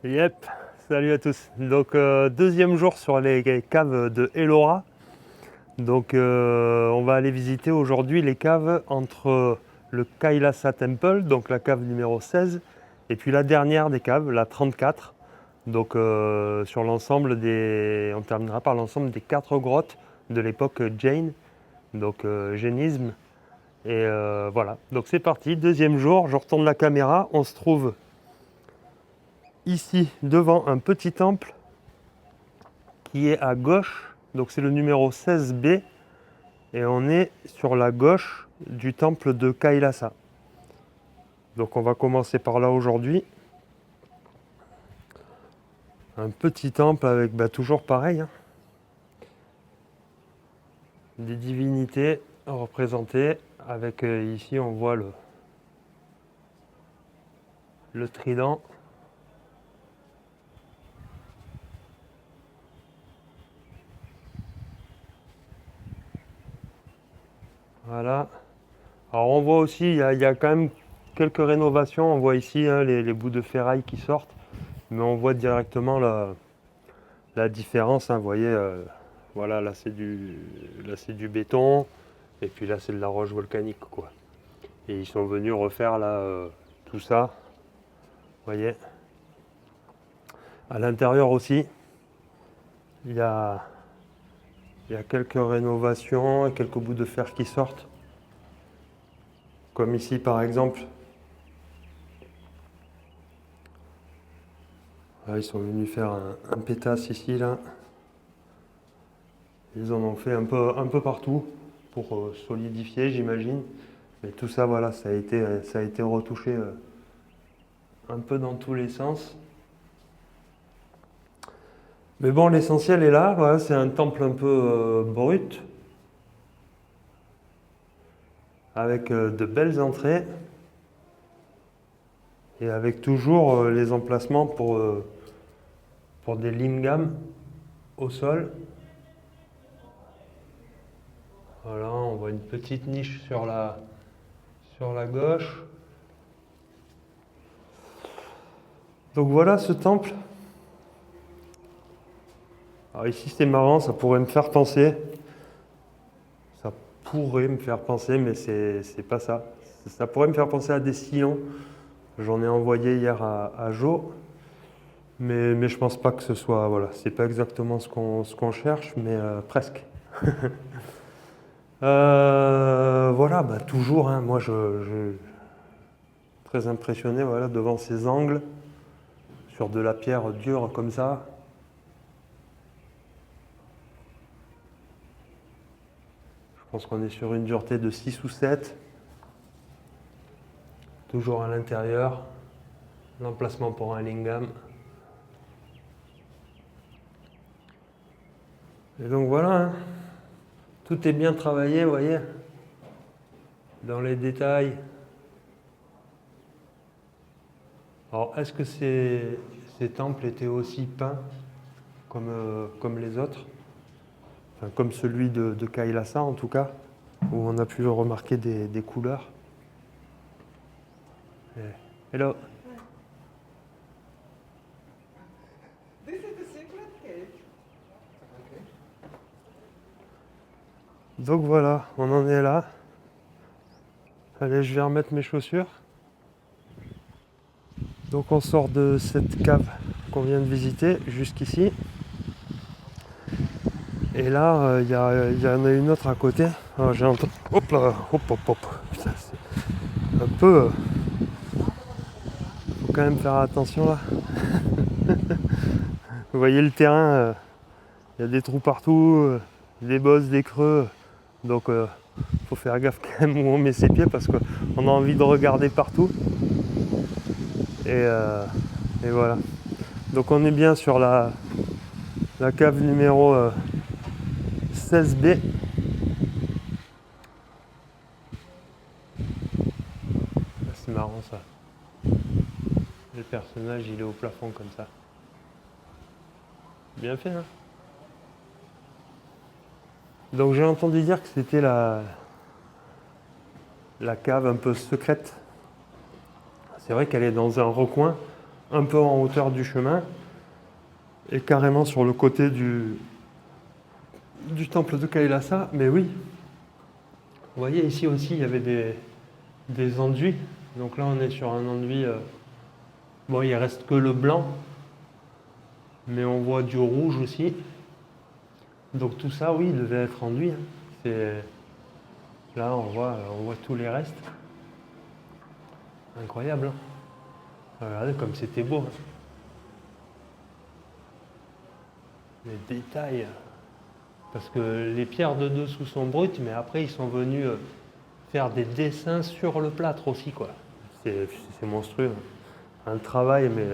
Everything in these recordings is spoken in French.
Yep, salut à tous. Donc deuxième jour sur les caves de Ellora. Donc on va aller visiter aujourd'hui les caves entre le Kailasa Temple, donc la cave numéro 16, et puis la dernière des caves, la 34. Donc sur l'ensemble des. On terminera par l'ensemble des 4 grottes de l'époque Jain, donc jainisme. Et voilà, donc c'est parti, deuxième jour, je retourne la caméra, on se trouve ici devant un petit temple qui est à gauche, donc c'est le numéro 16B, et on est sur la gauche du temple de Kailasa. Donc on va commencer par là aujourd'hui. Un petit temple avec toujours pareil, hein, des divinités représentées, avec ici on voit le trident. Voilà. Alors on voit aussi, il y a quand même quelques rénovations. On voit ici hein, les bouts de ferraille qui sortent, mais on voit directement la différence. Hein, vous voyez, voilà, là c'est du béton, et puis là c'est de la roche volcanique, quoi. Et ils sont venus refaire là tout ça, vous voyez. À l'intérieur aussi, il y a, il y a quelques rénovations et quelques bouts de fer qui sortent. Comme ici par exemple. Là, ils sont venus faire un pétasse ici, là. Ils en ont fait un peu partout pour solidifier, j'imagine. Mais tout ça, voilà, ça a été retouché un peu dans tous les sens. Mais bon, l'essentiel est là. Voilà, c'est un temple un peu brut, avec de belles entrées et avec toujours les emplacements pour des lingams au sol. Voilà, on voit une petite niche sur la gauche. Donc voilà ce temple. Alors ici c'est marrant, ça pourrait me faire penser. Ça pourrait me faire penser, mais c'est pas ça. Ça pourrait me faire penser à des sillons. J'en ai envoyé hier à Jo. Mais je pense pas que ce soit. Voilà, c'est pas exactement ce qu'on cherche, mais presque. Voilà, toujours, hein, moi je très impressionné voilà, devant ces angles, sur de la pierre dure comme ça. Je pense qu'on est sur une dureté de 6 ou 7. Toujours à l'intérieur. L'emplacement pour un lingam. Et donc voilà, hein. Tout est bien travaillé, vous voyez, dans les détails. Alors, est-ce que ces temples étaient aussi peints comme les autres, enfin, comme celui de Kailasa en tout cas, où on a pu remarquer des couleurs. Hello. This is the secret cave. Donc voilà, on en est là. Allez, je vais remettre mes chaussures. Donc on sort de cette cave qu'on vient de visiter jusqu'ici. Et là, il y en a une autre à côté. Alors, j'ai entendu. Hop là, hop hop hop. Putain, c'est un peu. Faut quand même faire attention là. Vous voyez le terrain, il y a des trous partout, des bosses, des creux. Donc faut faire gaffe quand même où on met ses pieds parce qu'on a envie de regarder partout. Et voilà. Donc on est bien sur la cave numéro 16B. C'est marrant ça. Le personnage il est au plafond comme ça. Bien fait, hein. Donc j'ai entendu dire que c'était la cave un peu secrète. C'est vrai qu'elle est dans un recoin. un peu en hauteur du chemin et carrément sur le côté du temple de Kailasa. Mais oui, vous voyez ici aussi il y avait des enduits. Donc là on est sur un enduit, bon il reste que le blanc, mais on voit du rouge aussi. Donc tout ça oui il devait être enduit. Hein. Là on voit tous les restes. Incroyable. Hein. Regardez comme c'était beau. Hein. Les détails. Parce que les pierres de dessous sont brutes, mais après ils sont venus faire des dessins sur le plâtre aussi, quoi. C'est monstrueux. Un travail, mais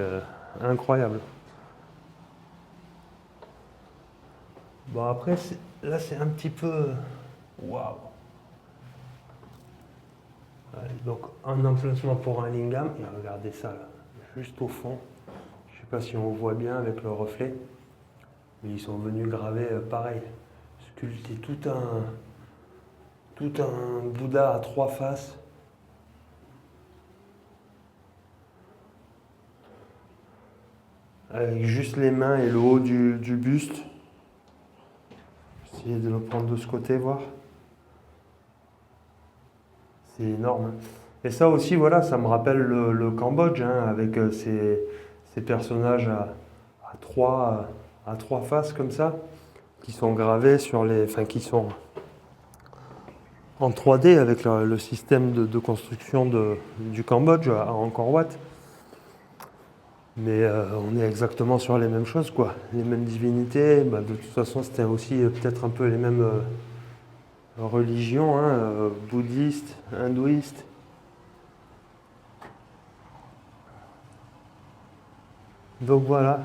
incroyable. Bon, après, là, c'est un petit peu... Waouh! Donc, un emplacement pour un lingam. Et regardez ça, là, juste au fond. Je ne sais pas si on voit bien avec le reflet. Mais ils sont venus graver pareil. Sculpter tout un Bouddha à 3 faces. Avec juste les mains et le haut du buste. Essayez de le prendre de ce côté, voir. C'est énorme. Et ça aussi, voilà, ça me rappelle le Cambodge, hein, avec ces personnages à trois faces comme ça, qui sont gravés sur les, enfin, qui sont en 3D avec le système de construction du Cambodge à Angkor Wat. Mais on est exactement sur les mêmes choses, quoi. Les mêmes divinités. Bah, de toute façon, c'était aussi peut-être un peu les mêmes religions, hein, bouddhistes, hindouistes. Donc voilà,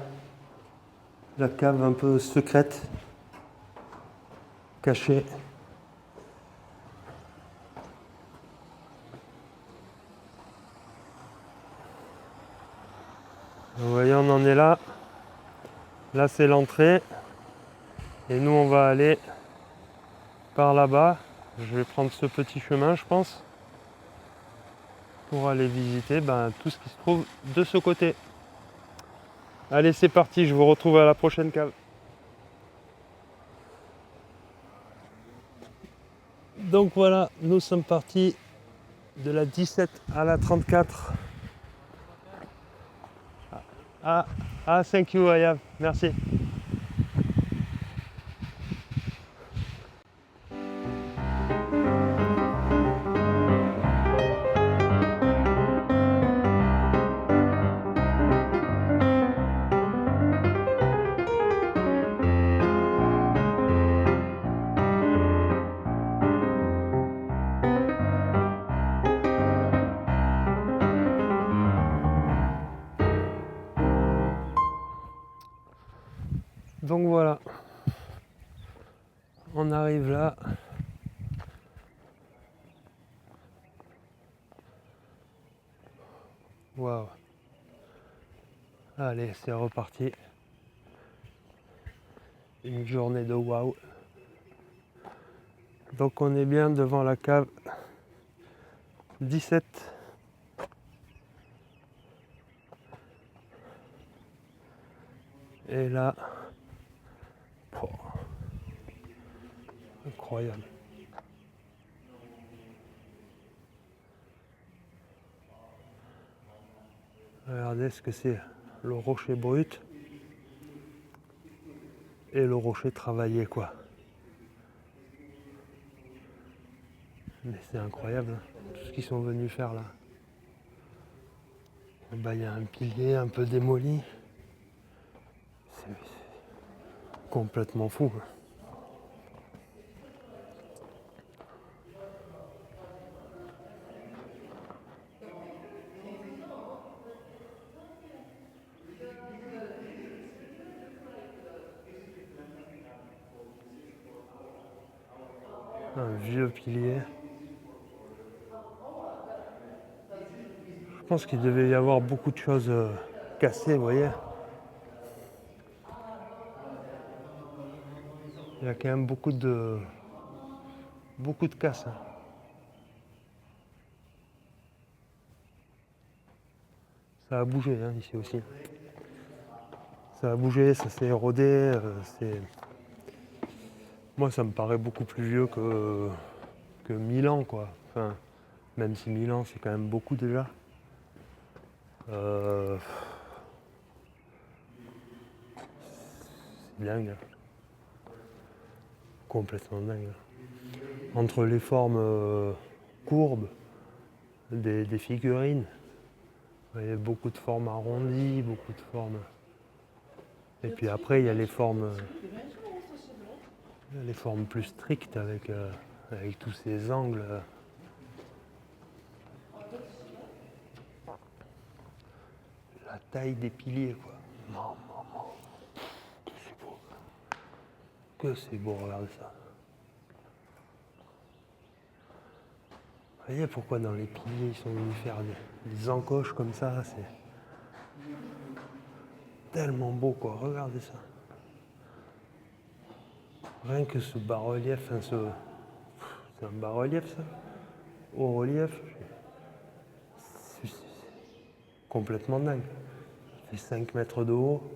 la cave un peu secrète, cachée. Vous voyez, on en est là. Là, c'est l'entrée. Et nous, on va aller par là-bas. Je vais prendre ce petit chemin, je pense, pour aller visiter tout ce qui se trouve de ce côté. Allez, c'est parti, je vous retrouve à la prochaine cave. Donc voilà, nous sommes partis de la 17 à la 34. Thank you, Ayab. Merci. Donc voilà, on arrive là. Waouh. Allez, c'est reparti. Une journée de waouh. Donc on est bien devant la cave 17. Et là, oh, incroyable. Regardez ce que c'est, le rocher brut et le rocher travaillé, quoi. Mais c'est incroyable, hein, tout ce qu'ils sont venus faire là. Il y a un pilier un peu démoli. C'est complètement fou. Hein. Un vieux pilier. Je pense qu'il devait y avoir beaucoup de choses cassées, vous voyez. Il y a quand même beaucoup de casse. Hein. Ça a bougé hein, ici aussi. Ça a bougé, ça s'est érodé. Moi, ça me paraît beaucoup plus vieux que 1000 ans, quoi. Enfin, même si 1000 ans, c'est quand même beaucoup déjà. C'est dingue. Hein. Complètement dingue. Entre les formes courbes des figurines, il y a beaucoup de formes arrondies, beaucoup de formes. Et puis après, il y a les formes plus strictes avec tous ces angles. La taille des piliers, quoi. Non, que c'est beau. Que c'est beau, regardez ça. Vous voyez pourquoi dans les piliers ils sont venus faire des encoches comme ça, c'est tellement beau quoi, regardez ça. Rien que ce bas-relief, c'est un bas-relief ça, haut relief, c'est complètement dingue. Il fait 5 mètres de haut.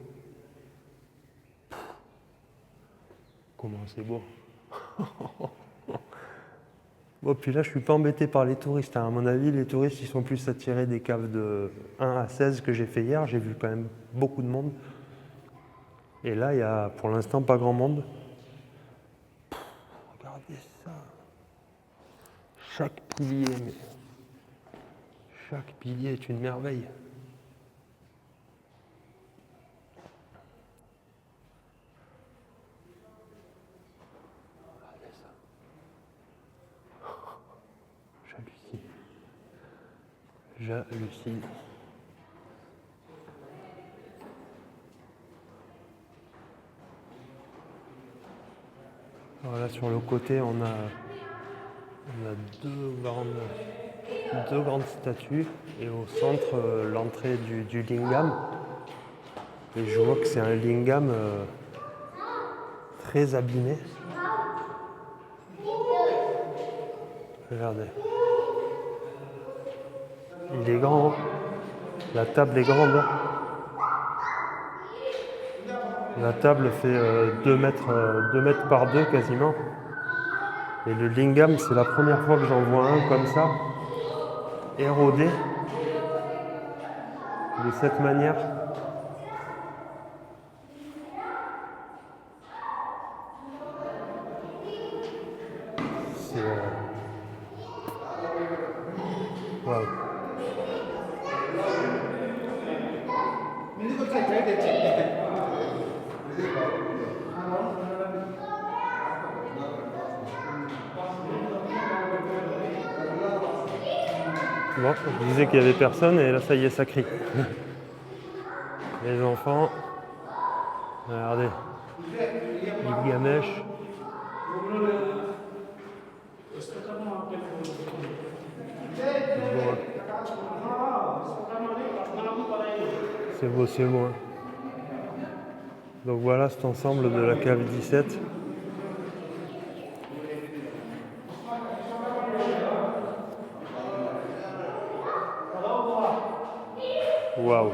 Comment c'est beau. Bon, puis là, je suis pas embêté par les touristes. Hein. À mon avis, les touristes, ils sont plus attirés des caves de 1 à 16 que j'ai fait hier. J'ai vu quand même beaucoup de monde. Et là, il y a pour l'instant pas grand monde. Regardez ça. Chaque pilier est une merveille. Regardez ça. J'hallucine. Voilà, sur le côté, on a deux grandes statues et au centre, l'entrée du lingam. Et je vois que c'est un lingam très abîmé. Regardez. Il est grand. La table est grande. La table fait 2 mètres par 2 quasiment. Et le lingam, c'est la première fois que j'en vois un comme ça, érodé, de cette manière. C'est... Waouh. Bon, je disais qu'il n'y avait personne et là ça y est, ça crie. Les enfants, regardez, Gilgamesh. C'est beau, c'est beau. Hein. Donc voilà cet ensemble de la cave 17. Waouh.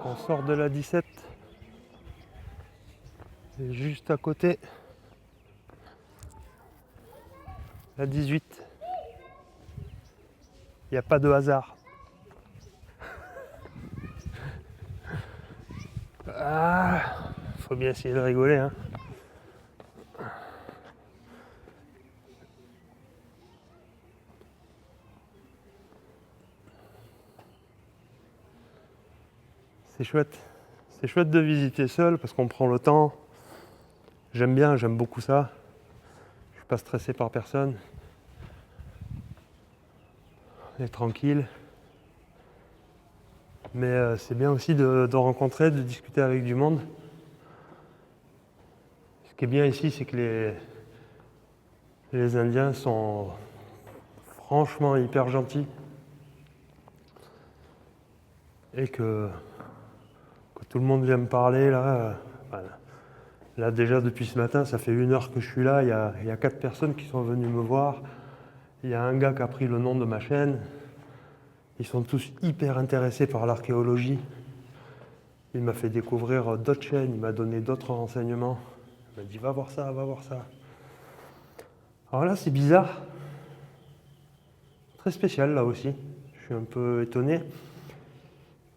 On sort de la 17. Et juste à côté, la 18. Il n'y a pas de hasard. Ah, faut bien essayer de rigoler. Hein. C'est chouette. C'est chouette de visiter seul parce qu'on prend le temps. J'aime beaucoup ça. Je suis pas stressé par personne. On est tranquille. Mais c'est bien aussi de rencontrer, de discuter avec du monde. Ce qui est bien ici, c'est que les Indiens sont franchement hyper gentils. Et que tout le monde vient me parler là. Voilà. Là déjà depuis ce matin, ça fait 1 heure que je suis là, il y a 4 personnes qui sont venues me voir. Il y a un gars qui a pris le nom de ma chaîne. Ils sont tous hyper intéressés par l'archéologie. Il m'a fait découvrir d'autres chaînes, il m'a donné d'autres renseignements. Il m'a dit va voir ça, va voir ça. Alors là, c'est bizarre. Très spécial là aussi. Je suis un peu étonné. Vous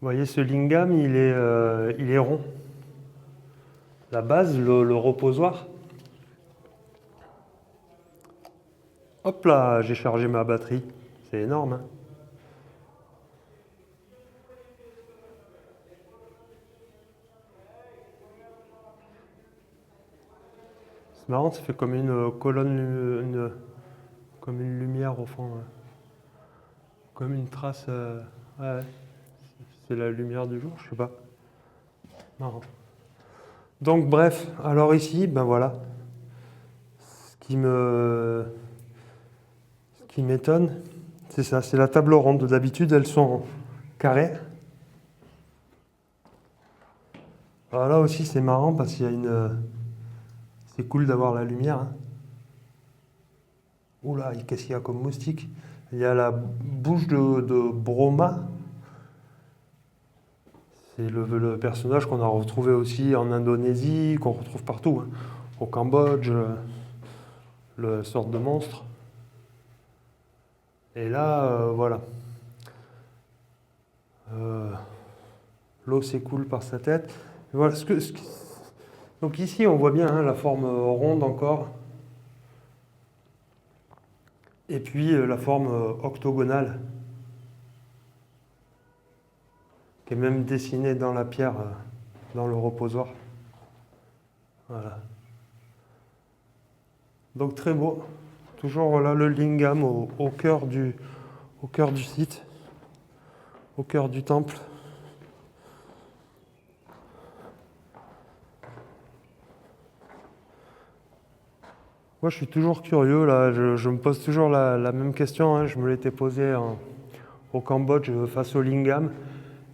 voyez, ce lingam, il est rond. La base, le reposoir. Hop là, j'ai chargé ma batterie. C'est énorme, hein. C'est marrant, ça fait comme une colonne, comme une lumière au fond. Ouais. Comme une trace. Ouais, c'est la lumière du jour, je sais pas. Marrant. Donc bref, alors ici, ben voilà. Ce qui m'étonne, c'est ça, c'est la table ronde. D'habitude, elles sont carrées. Alors là aussi, c'est marrant parce qu'il y a une. C'est cool d'avoir la lumière. Hein. Oula, qu'est-ce qu'il y a comme moustique? Il y a la bouche de Brahma. C'est le personnage qu'on a retrouvé aussi en Indonésie, qu'on retrouve partout. Hein. Au Cambodge, le sorte de monstre. Et là, voilà. L'eau s'écoule par sa tête. Et voilà donc ici, on voit bien hein, la forme ronde encore. Et puis la forme octogonale, qui est même dessinée dans la pierre, dans le reposoir. Voilà. Donc très beau. Toujours là le lingam au cœur du site, au cœur du temple. Moi, je suis toujours curieux, là. Je me pose toujours la même question. Hein. Je me l'étais posée au Cambodge face au lingam.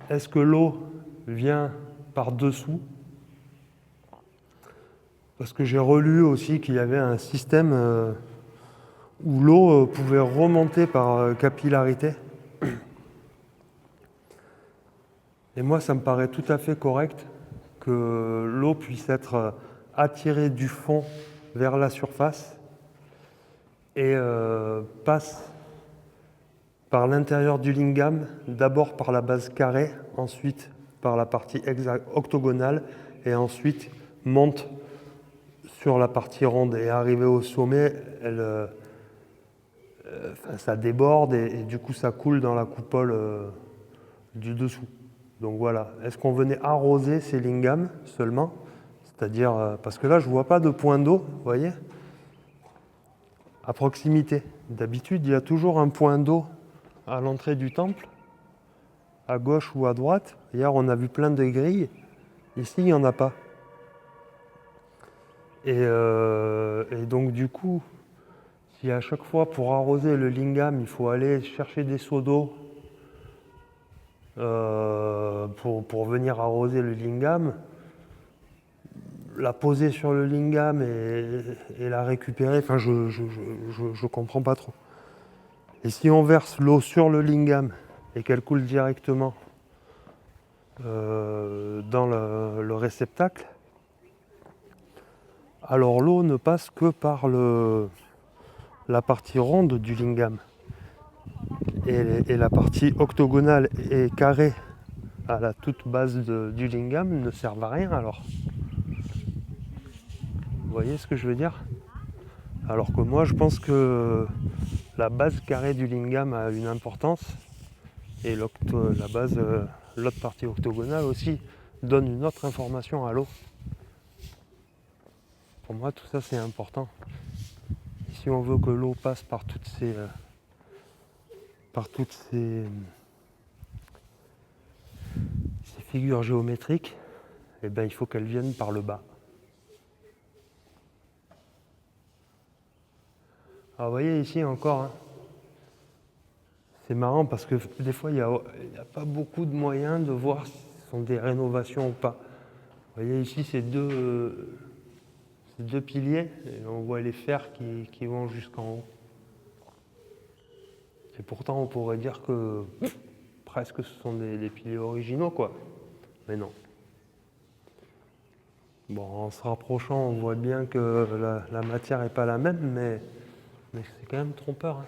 Est-ce que l'eau vient par-dessous? Parce que j'ai relu aussi qu'il y avait un système où l'eau pouvait remonter par capillarité. Et moi, ça me paraît tout à fait correct que l'eau puisse être attirée du fond vers la surface et passe par l'intérieur du lingam, d'abord par la base carrée, ensuite par la partie octogonale, et ensuite monte sur la partie ronde. Et arrivé au sommet, ça déborde et du coup ça coule dans la coupole du dessous. Donc voilà, est-ce qu'on venait arroser ces lingams seulement? C'est-à-dire, parce que là je ne vois pas de point d'eau, vous voyez, à proximité. D'habitude, il y a toujours un point d'eau à l'entrée du temple, à gauche ou à droite. Hier, on a vu plein de grilles. Ici, il n'y en a pas. Et donc, du coup, si à chaque fois, pour arroser le lingam, il faut aller chercher des seaux d'eau pour venir arroser le lingam, la poser sur le lingam et la récupérer, enfin, je comprends pas trop. Et si on verse l'eau sur le lingam et qu'elle coule directement dans le réceptacle, alors l'eau ne passe que par la partie ronde du lingam. Et la partie octogonale et carrée à la toute base du lingam ne servent à rien alors. Vous voyez ce que je veux dire? Alors que moi je pense que la base carrée du lingam a une importance et l'autre partie octogonale aussi donne une autre information à l'eau. Pour moi tout ça c'est important. Si on veut que l'eau passe par toutes ces figures géométriques, eh ben, il faut qu'elles viennent par le bas. Alors vous voyez ici encore, hein, c'est marrant parce que des fois il n'y a pas beaucoup de moyens de voir si ce sont des rénovations ou pas. Vous voyez ici ces deux piliers, et on voit les fers qui vont jusqu'en haut. Et pourtant on pourrait dire que presque ce sont des piliers originaux, quoi. Mais non. Bon, en se rapprochant, on voit bien que la matière n'est pas la même, mais c'est quand même trompeur. Hein.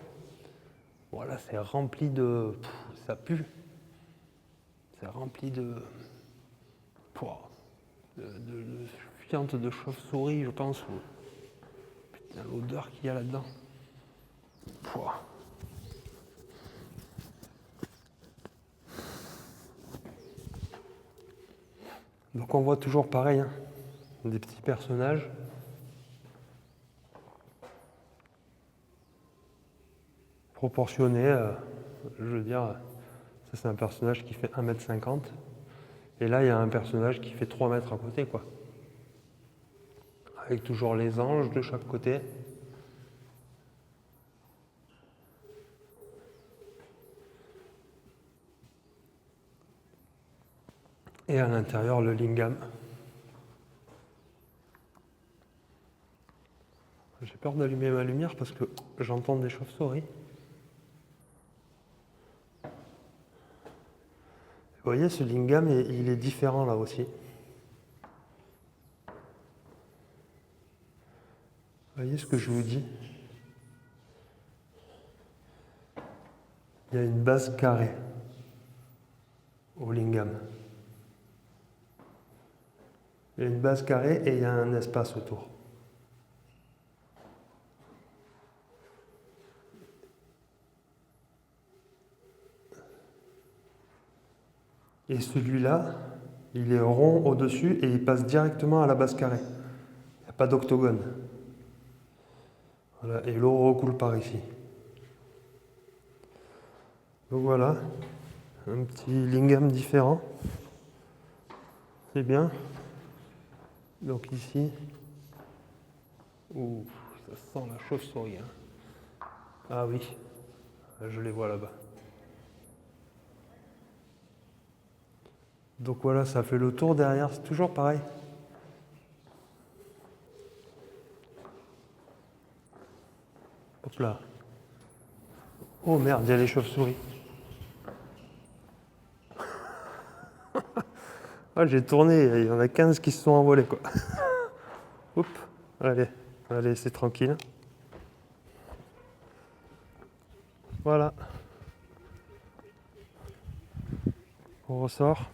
Voilà, c'est rempli de... ça pue. C'est rempli de... pouah, de fientes de chauve-souris, je pense. Putain, l'odeur qu'il y a là-dedans. Pouah. Donc on voit toujours pareil, hein, des petits personnages. Proportionnés, je veux dire, ça c'est un personnage qui fait 1,50 m. Et là il y a un personnage qui fait 3 mètres à côté, quoi. Avec toujours les anges de chaque côté. Et à l'intérieur le lingam. J'ai peur d'allumer ma lumière parce que j'entends des chauves-souris. Vous voyez, ce lingam, il est différent là aussi. Vous voyez ce que je vous dis? Il y a une base carrée au lingam. Il y a une base carrée et il y a un espace autour. Et celui-là, il est rond au-dessus et il passe directement à la base carrée. Il n'y a pas d'octogone. Voilà, et l'eau recoule par ici. Donc voilà, un petit lingam différent. C'est bien. Donc ici, ouh, ça sent la chauve-souris. Hein. Ah oui, je les vois là-bas. Donc voilà, ça fait le tour derrière, c'est toujours pareil. Hop là. Oh merde, il y a les chauves-souris. Ah, j'ai tourné, il y en a 15 qui se sont envolés, quoi. Oups, allez, c'est tranquille. Voilà. On ressort.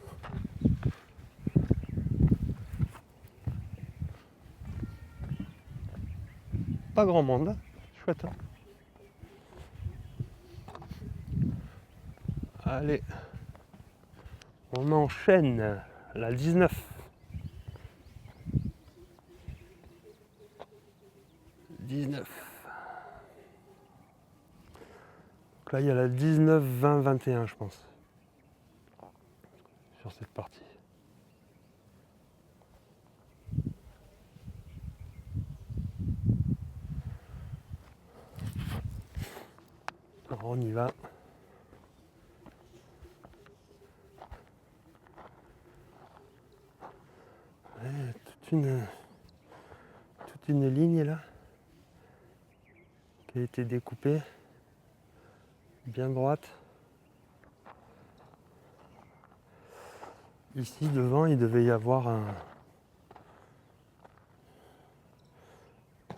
Pas grand monde, là. Chouette, hein. Allez. On enchaîne. La 19. 19. Donc là, il y a la 19, 20, 21, je pense. Sur cette partie. Alors, on y va. Ouais, toute une ligne là qui a été découpée bien droite. Ici devant il devait y avoir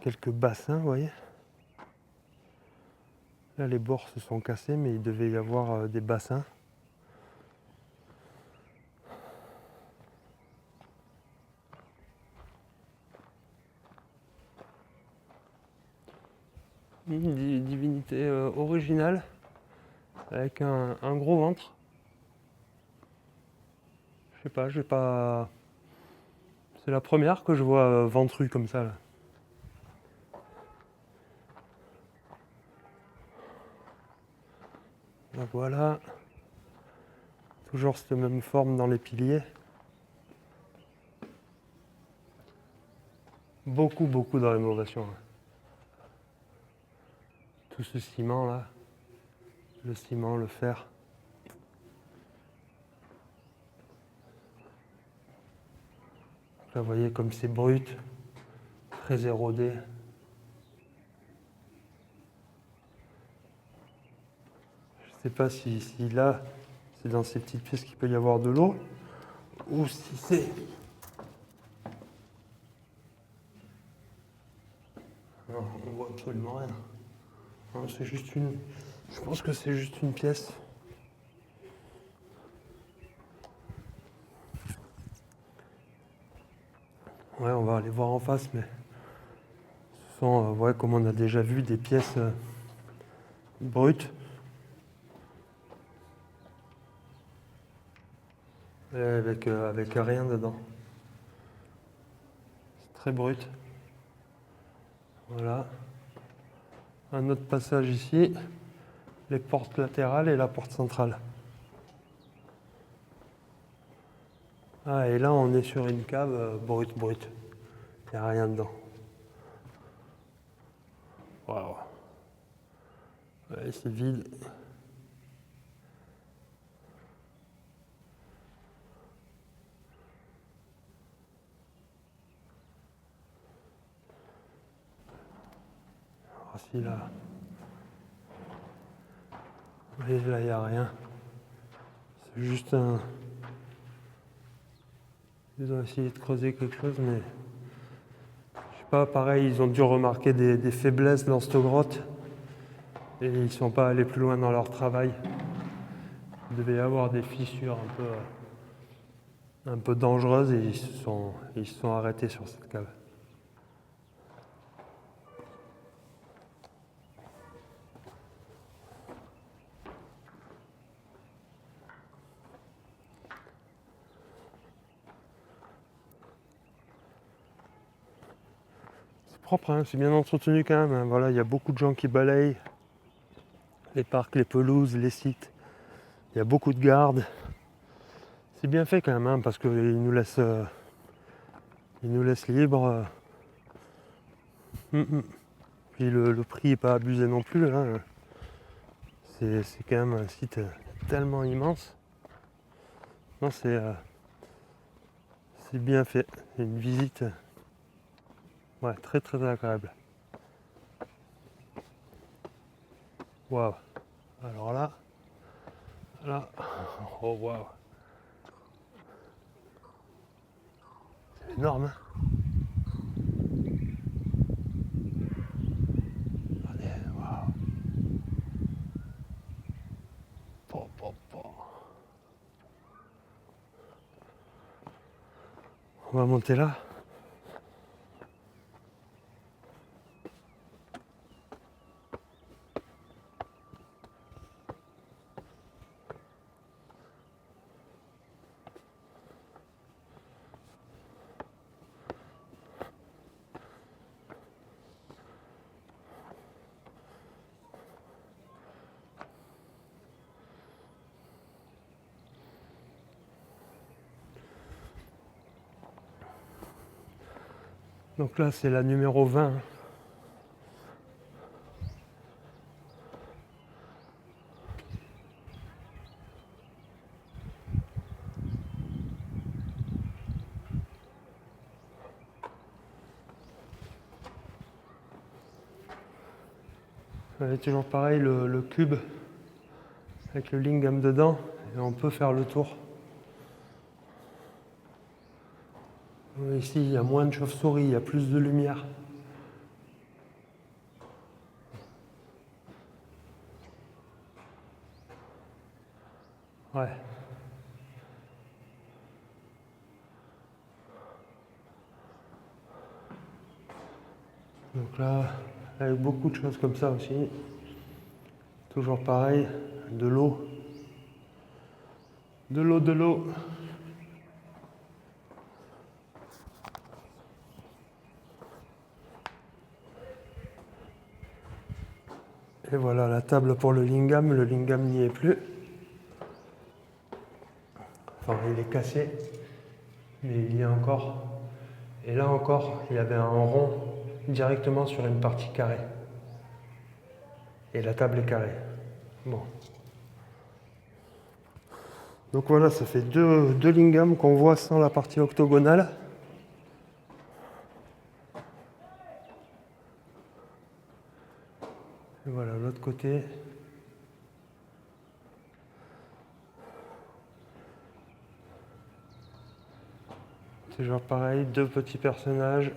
quelques bassins, vous voyez. Là les bords se sont cassés mais il devait y avoir des bassins. Une divinité originale avec un gros ventre. Je sais pas. C'est la première que je vois ventru comme ça là. Donc voilà. Toujours cette même forme dans les piliers. Beaucoup de rénovation. Tout ce ciment là. Le ciment, le fer. Là, vous voyez comme c'est brut, très érodé. Je ne sais pas si là, c'est dans ces petites pièces qu'il peut y avoir de l'eau, ou si c'est... Non, on voit absolument rien. Non, c'est juste une... Je pense que c'est juste une pièce. Ouais, on va aller voir en face, mais ce sont, ouais, comme on a déjà vu, des pièces brutes. Et avec rien dedans. C'est très brut. Voilà. Un autre passage ici. Les portes latérales et la porte centrale. Ah, et là, on est sur une cave brute. Il n'y a rien dedans. Waouh. Ouais, c'est vide. Ah, si, là. Oui, là, il n'y a rien. C'est juste un... Ils ont essayé de creuser quelque chose, mais... Je sais pas, pareil, ils ont dû remarquer des faiblesses dans cette grotte. Et ils ne sont pas allés plus loin dans leur travail. Il devait y avoir des fissures un peu dangereuses et ils se sont arrêtés sur cette cave. C'est propre, hein, c'est bien entretenu quand même. Hein. Voilà, il y a beaucoup de gens qui balayent les parcs, les pelouses, les sites. Il y a beaucoup de gardes. C'est bien fait quand même, hein, parce qu'ils nous laissent libres. Puis le prix n'est pas abusé non plus. Hein. C'est quand même un site tellement immense. Non, c'est bien fait. C'est une visite ouais, très très agréable. Waouh. Alors là, oh waouh. C'est énorme. Hein. Allez, waouh. On va monter là. Donc là, c'est la numéro 20. Toujours pareil, le cube avec le lingam dedans. Et on peut faire le tour. Ici, il y a moins de chauves-souris, il y a plus de lumière. Ouais. Donc là, avec beaucoup de choses comme ça aussi. Toujours pareil, de l'eau. De l'eau. Et voilà la table pour le lingam n'y est plus. Enfin, il est cassé, mais il y a encore. Et là encore, il y avait un rond directement sur une partie carrée. Et la table est carrée. Bon. Donc voilà, ça fait deux lingams qu'on voit sans la partie octogonale. Et voilà, l'autre côté. Toujours pareil, deux petits personnages.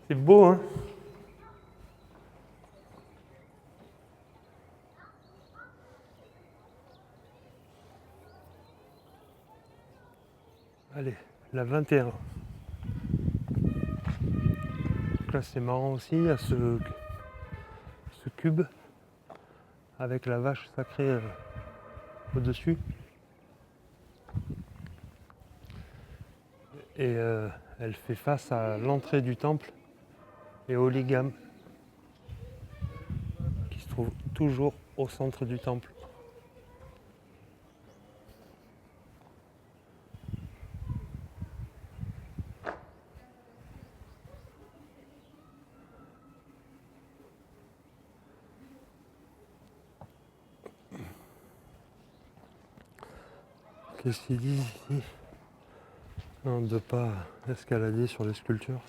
C'est beau, hein? Allez, la 21. Donc là, c'est marrant aussi, il y a ce cube avec la vache sacrée au-dessus. Et elle fait face à l'entrée du temple et au lingam qui se trouve toujours au centre du temple. Qu'est-ce qu'ils disent ici? On ne doit pas escalader sur les sculptures.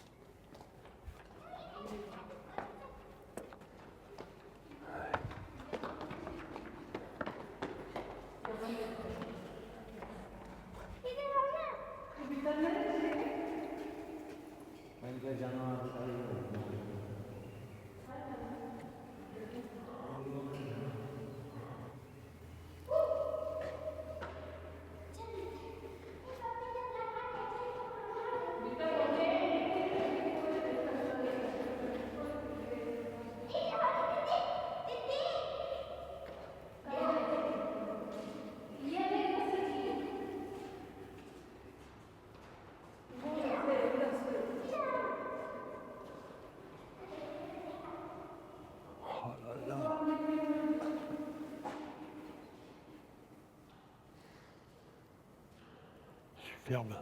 Superbe.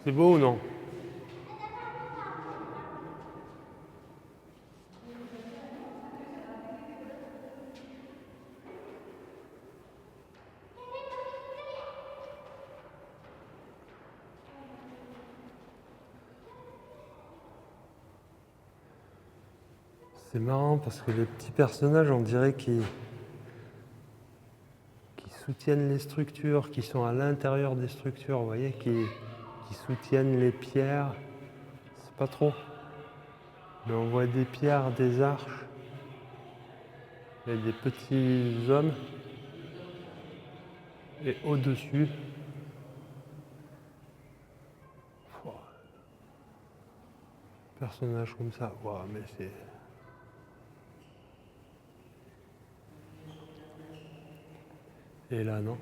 C'est beau ou non? C'est marrant parce que les petits personnages, on dirait qu'ils soutiennent les structures, qui sont à l'intérieur des structures, vous voyez, qui soutiennent les pierres. C'est pas trop. Mais on voit des pierres, des arches, et des petits hommes. Et au-dessus, personnage comme ça, wow, mais c'est... Et là, non?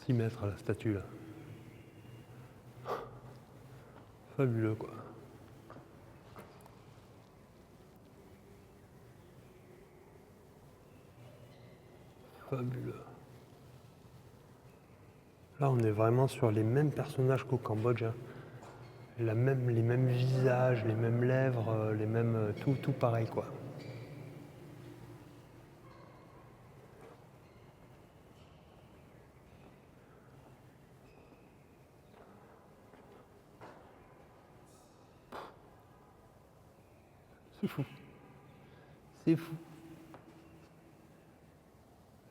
6 mètres à la statue, là. Fabuleux, quoi. Fabuleux. Là, on est vraiment sur les mêmes personnages qu'au Cambodge. Hein. Les mêmes visages, les mêmes lèvres, les mêmes... tout pareil, quoi. C'est fou. C'est fou.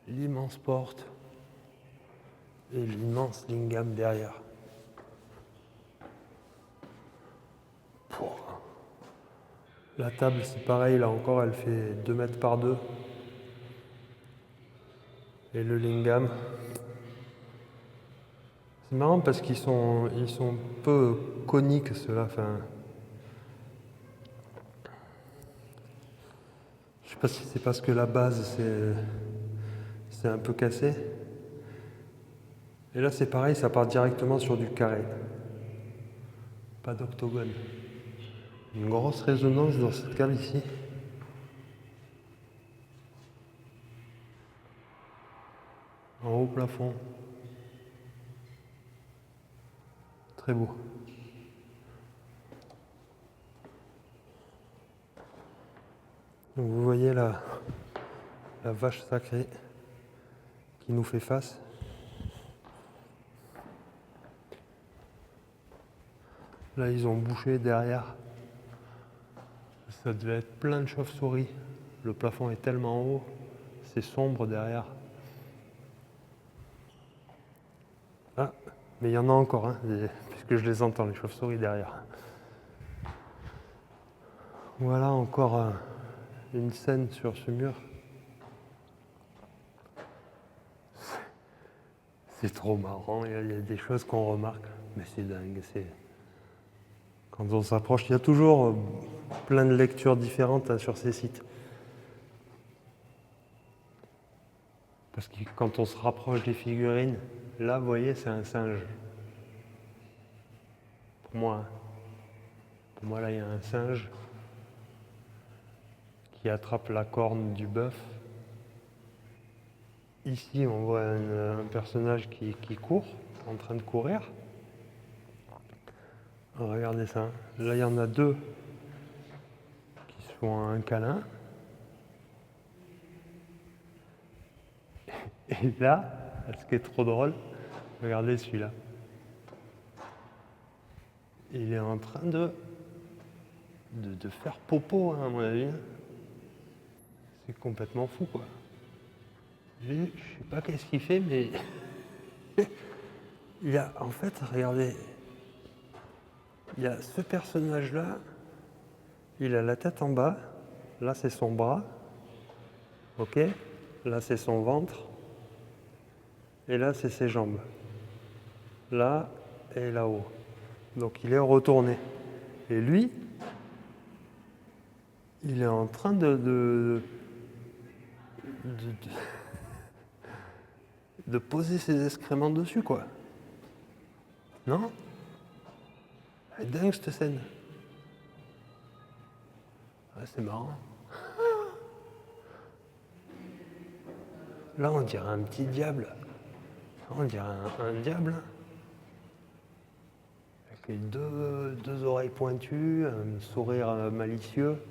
L'immense porte et l'immense lingam derrière. Pouah. La table, c'est pareil, là encore, elle fait 2 mètres par 2. Et le lingam, C'est marrant parce ils sont peu coniques ceux-là. Enfin, je sais pas si c'est parce que la base c'est un peu cassé. Et là c'est pareil, ça part directement sur du carré. Pas d'octogone. Une grosse résonance dans cette cave ici. En haut plafond. Très beau. Donc vous voyez la vache sacrée qui nous fait face. Là ils ont bouché derrière. Ça devait être plein de chauves-souris. Le plafond est tellement haut, c'est sombre derrière. Ah, mais il y en a encore, hein, puisque je les entends, les chauves-souris derrière. Voilà encore une scène sur ce mur. C'est trop marrant, il y a des choses qu'on remarque, mais c'est dingue. Quand on s'approche, il y a toujours plein de lectures différentes hein, sur ces sites. Parce que quand on se rapproche des figurines, là, vous voyez, c'est un singe. Pour moi, là, il y a un singe qui attrape la corne du bœuf. Ici, on voit un personnage qui court, en train de courir. Regardez ça. Là, il y en a deux qui se font un câlin. Et là, ce qui est trop drôle, regardez celui-là. Il est en train de faire popo, hein, à mon avis. C'est complètement fou, quoi. Je sais pas qu'est-ce qu'il fait, mais il y a, en fait, regardez, il y a ce personnage-là, il a la tête en bas, là c'est son bras, ok, là c'est son ventre, et là c'est ses jambes, là et là-haut. Donc il est retourné. Et lui, il est en train de poser ses excréments dessus, quoi. Non? Elle est dingue cette scène. Ouais, c'est marrant. Là, on dirait un petit diable. On dirait un diable. Avec les deux oreilles pointues, un sourire malicieux.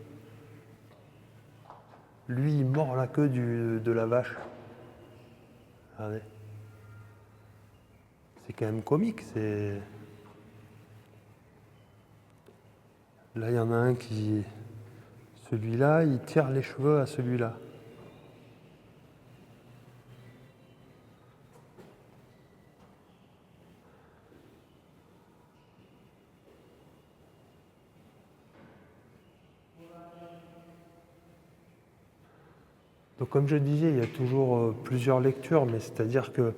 Lui, il mord la queue de la vache. Regardez. C'est quand même comique. Là, il y en a un qui... Celui-là, il tire les cheveux à celui-là. Donc comme je disais, il y a toujours plusieurs lectures, mais c'est-à-dire que,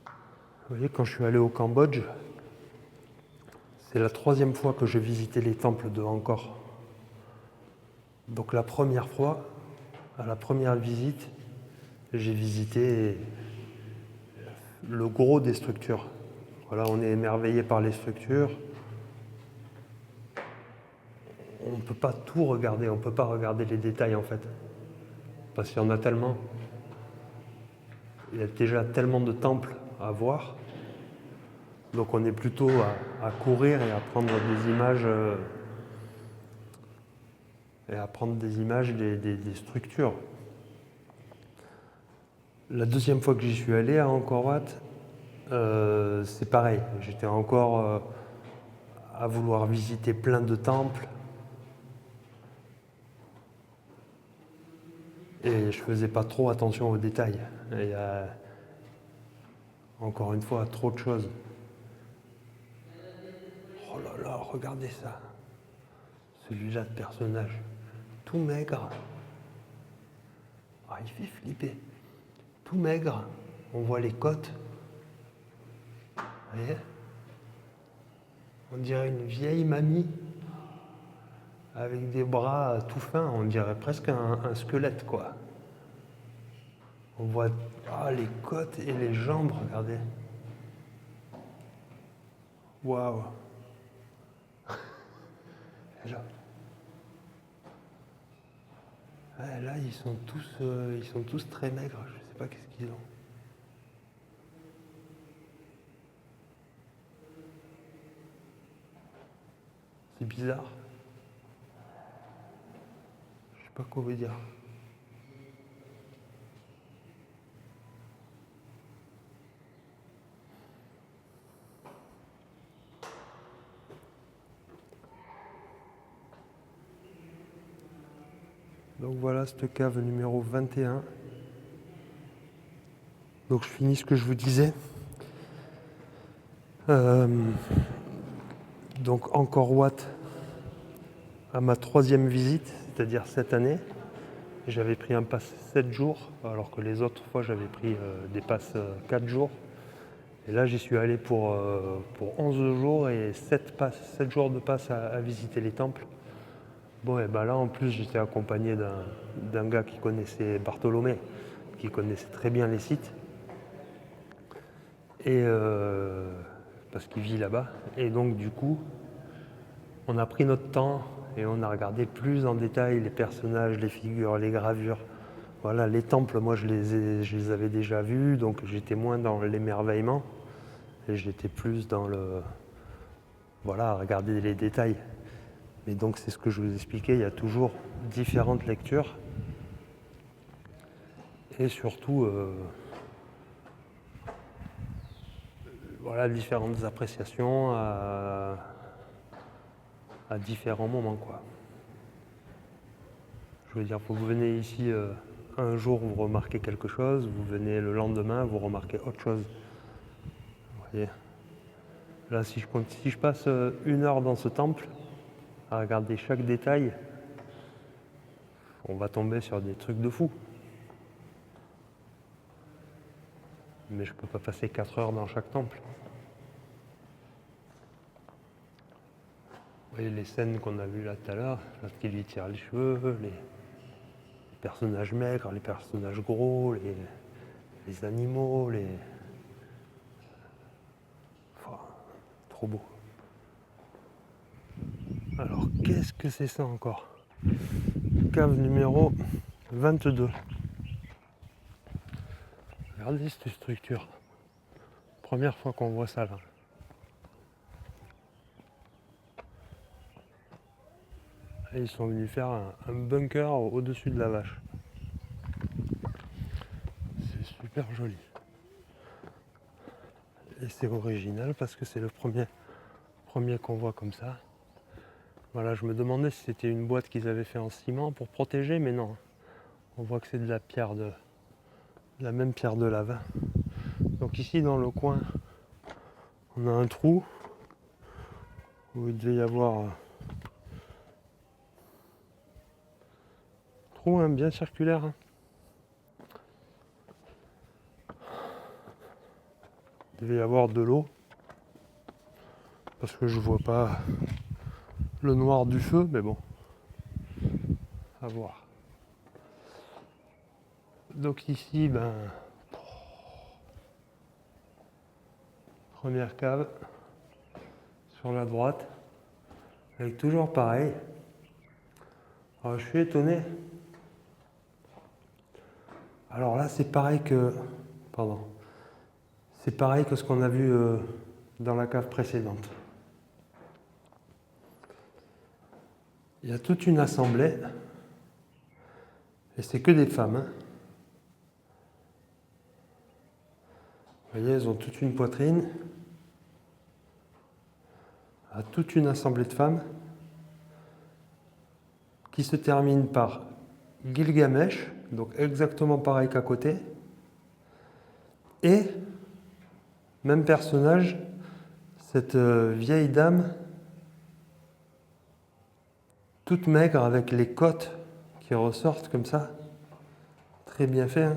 vous voyez, quand je suis allé au Cambodge, c'est la 3e fois que je visitais les temples de Angkor. Donc la première fois, à la première visite, j'ai visité le gros des structures. Voilà, on est émerveillé par les structures. On ne peut pas tout regarder, on ne peut pas regarder les détails en fait. Parce qu'il y en a tellement. Il y a déjà tellement de temples à voir. Donc on est plutôt à courir et à prendre des images des structures. La 2e fois que j'y suis allé à Angkor Wat, c'est pareil. J'étais encore à vouloir visiter plein de temples. Et je faisais pas trop attention aux détails. Il y a, encore une fois, trop de choses. Oh là là, regardez ça. Celui-là de personnage. Tout maigre. Ah, il fait flipper. Tout maigre. On voit les côtes. Vous voyez? On dirait une vieille mamie avec des bras tout fins, on dirait presque un squelette, quoi. On voit les côtes et les jambes, regardez. Waouh! Là. Ouais, là, ils sont tous très maigres, je sais pas qu'est-ce qu'ils ont. C'est bizarre. Je sais pas quoi vous dire. Donc voilà cette cave numéro 21. Donc je finis ce que je vous disais. Donc Angkor Wat à ma 3e visite, c'est-à-dire cette année. J'avais pris un pass 7 jours, alors que les autres fois j'avais pris des passes 4 jours. Et là j'y suis allé pour 11 jours et 7 jours de passe à visiter les temples. Bon, et ben là en plus j'étais accompagné d'un gars qui connaissait Bartholomé, qui connaissait très bien les sites. Et parce qu'il vit là-bas. Et donc du coup, on a pris notre temps et on a regardé plus en détail les personnages, les figures, les gravures. Voilà, les temples, moi je les avais déjà vus, donc j'étais moins dans l'émerveillement et j'étais plus dans à regarder les détails. Mais donc c'est ce que je vous expliquais, il y a toujours différentes lectures et surtout différentes appréciations à différents moments, quoi. Je veux dire, vous venez ici un jour, vous remarquez quelque chose, vous venez le lendemain, vous remarquez autre chose. Vous voyez? Là, si je passe 1 heure dans ce temple, à regarder chaque détail, on va tomber sur des trucs de fou. Mais je ne peux pas passer 4 heures dans chaque temple. Vous voyez les scènes qu'on a vues là tout à l'heure, lorsqu'il lui tire les cheveux, les personnages maigres, les personnages gros, les animaux, trop beau. Alors, qu'est-ce que c'est ça encore? Cave numéro 22. Regardez cette structure. Première fois qu'on voit ça là. Et ils sont venus faire un bunker au-dessus de la vache. C'est super joli. Et c'est original parce que c'est le premier qu'on voit comme ça. Voilà, je me demandais si c'était une boîte qu'ils avaient fait en ciment pour protéger, mais non. On voit que c'est de la même pierre de lave. Donc ici dans le coin, on a un trou où il devait y avoir trou bien circulaire. Il devait y avoir de l'eau parce que je vois pas le noir du feu, mais bon, à voir. Donc ici, première cave sur la droite, avec toujours pareil. Alors je suis étonné. Alors là, c'est pareil que ce qu'on a vu dans la cave précédente. Il y a toute une assemblée, et c'est que des femmes. Vous voyez, elles ont toute une poitrine, toute une assemblée de femmes, qui se termine par Gilgamesh, donc exactement pareil qu'à côté, et même personnage, cette vieille dame, toute maigre avec les côtes qui ressortent comme ça, très bien fait.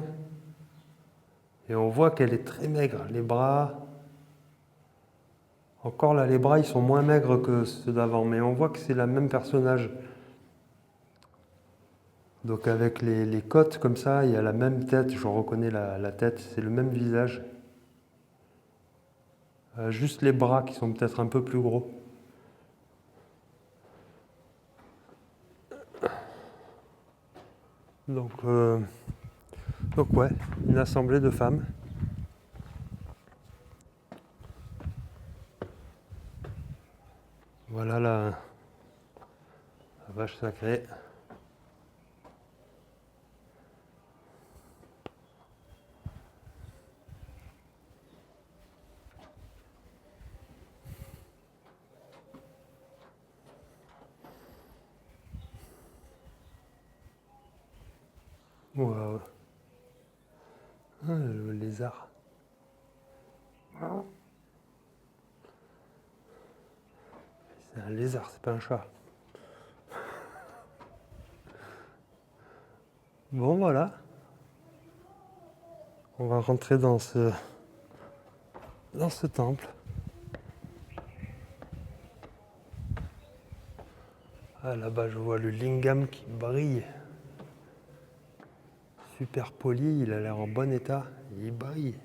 Et on voit qu'elle est très maigre, les bras, Encore là, les bras ils sont moins maigres que ceux d'avant, mais on voit que c'est le même personnage. Donc avec les côtes comme ça, il y a la même tête, je reconnais la tête, c'est le même visage. Juste les bras qui sont peut-être un peu plus gros. Donc, donc ouais, une assemblée de femmes. Voilà la vache sacrée. Wow. Ah, le lézard. C'est un lézard, c'est pas un chat. Bon voilà. On va rentrer dans ce temple. Ah là-bas je vois le lingam qui brille. Super poli, il a l'air en bon état. Il brille.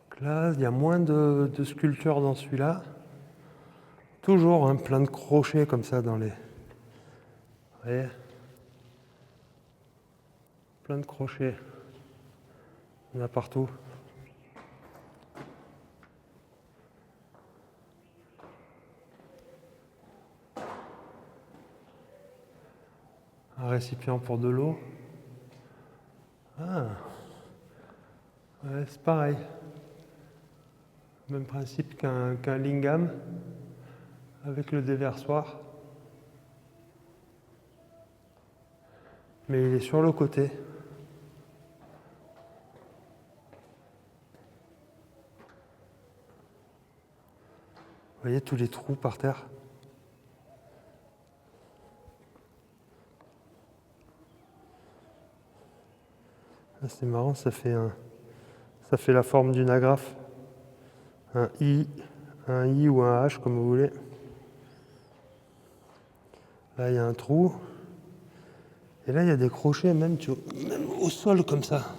Donc là, il y a moins de sculptures dans celui-là. Toujours hein, plein de crochets comme ça dans les... Vous voyez ? Plein de crochets. Il y en a partout. Un récipient pour de l'eau. Ah, ouais, c'est pareil. Même principe qu'un lingam avec le déversoir. Mais il est sur le côté. Vous voyez tous les trous par terre? Ah, c'est marrant, ça fait la forme d'une agrafe. Un I ou un H comme vous voulez. Là il y a un trou. Et là il y a des crochets même au sol comme ça.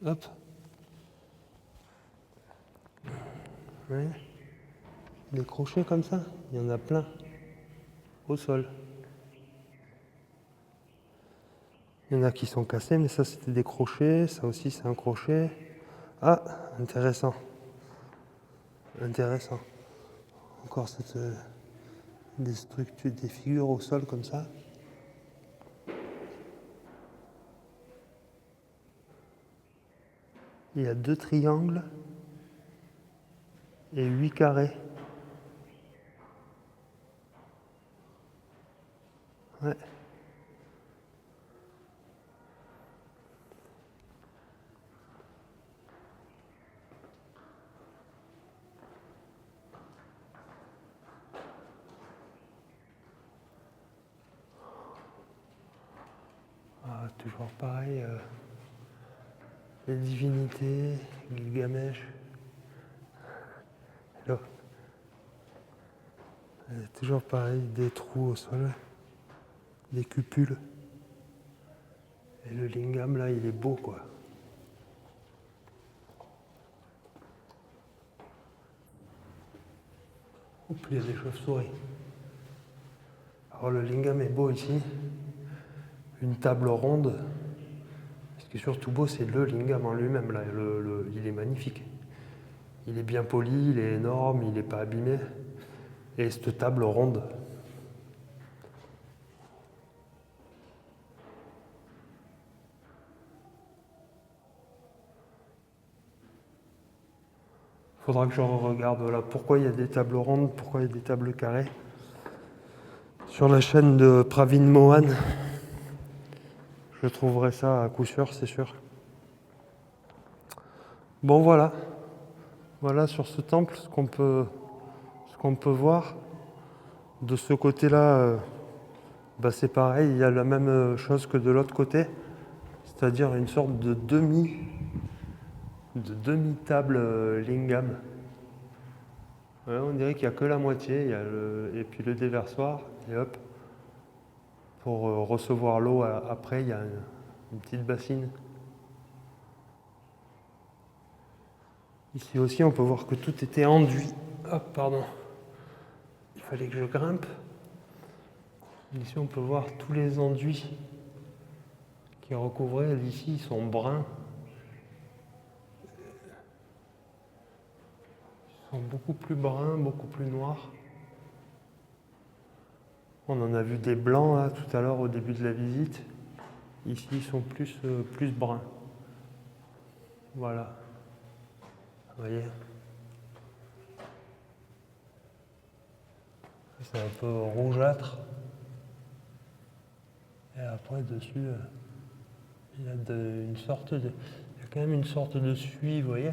Hop. Ouais. Des crochets comme ça, il y en a plein. Au sol. Il y en a qui sont cassés, mais ça c'était des crochets. Ça aussi c'est un crochet. Ah, intéressant. Intéressant. Encore des structures, des figures au sol comme ça. Il y a 2 triangles et 8 carrés. Ouais. Ah, toujours pareil. Les divinités, Gilgamesh. Là. Toujours pareil, des trous au sol, des cupules. Et le lingam là, il est beau quoi. Oups, il y a des chauves-souris. Alors le lingam est beau ici. Une table ronde. Ce qui est surtout beau, c'est le lingam en lui-même. Là. Il est magnifique. Il est bien poli, il est énorme, il n'est pas abîmé. Et cette table ronde. Faudra que je regarde voilà, pourquoi il y a des tables rondes, pourquoi il y a des tables carrées. Sur la chaîne de Pravin Mohan, je trouverai ça à coup sûr, c'est sûr. Bon voilà. Voilà sur ce temple ce qu'on peut voir. De ce côté-là, c'est pareil, il y a la même chose que de l'autre côté. c'est-à-dire une sorte de demi-table lingam. Ouais, on dirait qu'il n'y a que la moitié, et puis le déversoir, et hop. Pour recevoir l'eau après, il y a une petite bassine. Ici aussi, on peut voir que tout était enduit. Hop, pardon. Il fallait que je grimpe. Ici, on peut voir tous les enduits qui recouvraient. Ici, ils sont bruns. Ils sont beaucoup plus bruns, beaucoup plus noirs. On en a vu des blancs là, tout à l'heure au début de la visite. Ici, ils sont plus bruns. Voilà. Vous voyez? C'est un peu rougeâtre. Et après, dessus, il y a il y a quand même une sorte de suie, vous voyez?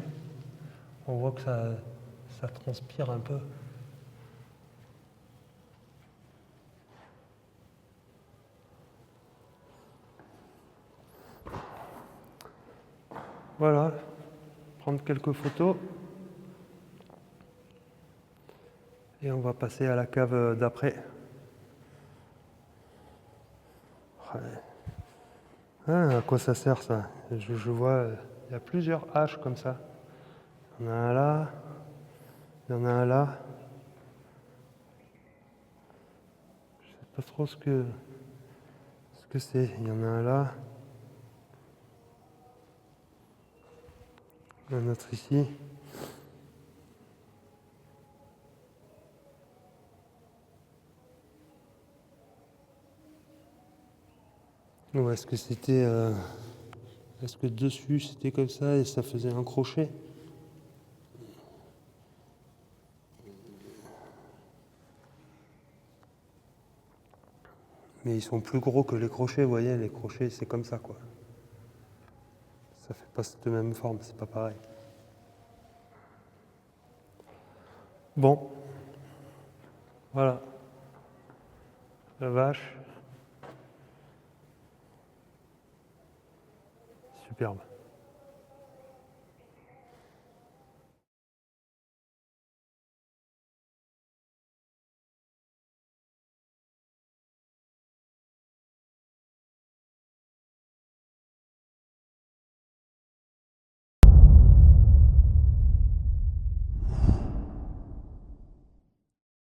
On voit que ça transpire un peu. Voilà, prendre quelques photos. Et on va passer à la cave d'après. Ouais. Ah, à quoi ça sert ça? Je vois, il y a plusieurs haches comme ça. Il y en a un là, il y en a un là. Je sais pas trop ce que c'est. Il y en a un là. Un autre ici. Ou est-ce que c'était... est-ce que dessus c'était comme ça et ça faisait un crochet? Mais ils sont plus gros que les crochets, vous voyez, les crochets c'est comme ça quoi. Ça fait pas cette même forme, c'est pas pareil. Bon, voilà. La vache. Superbe.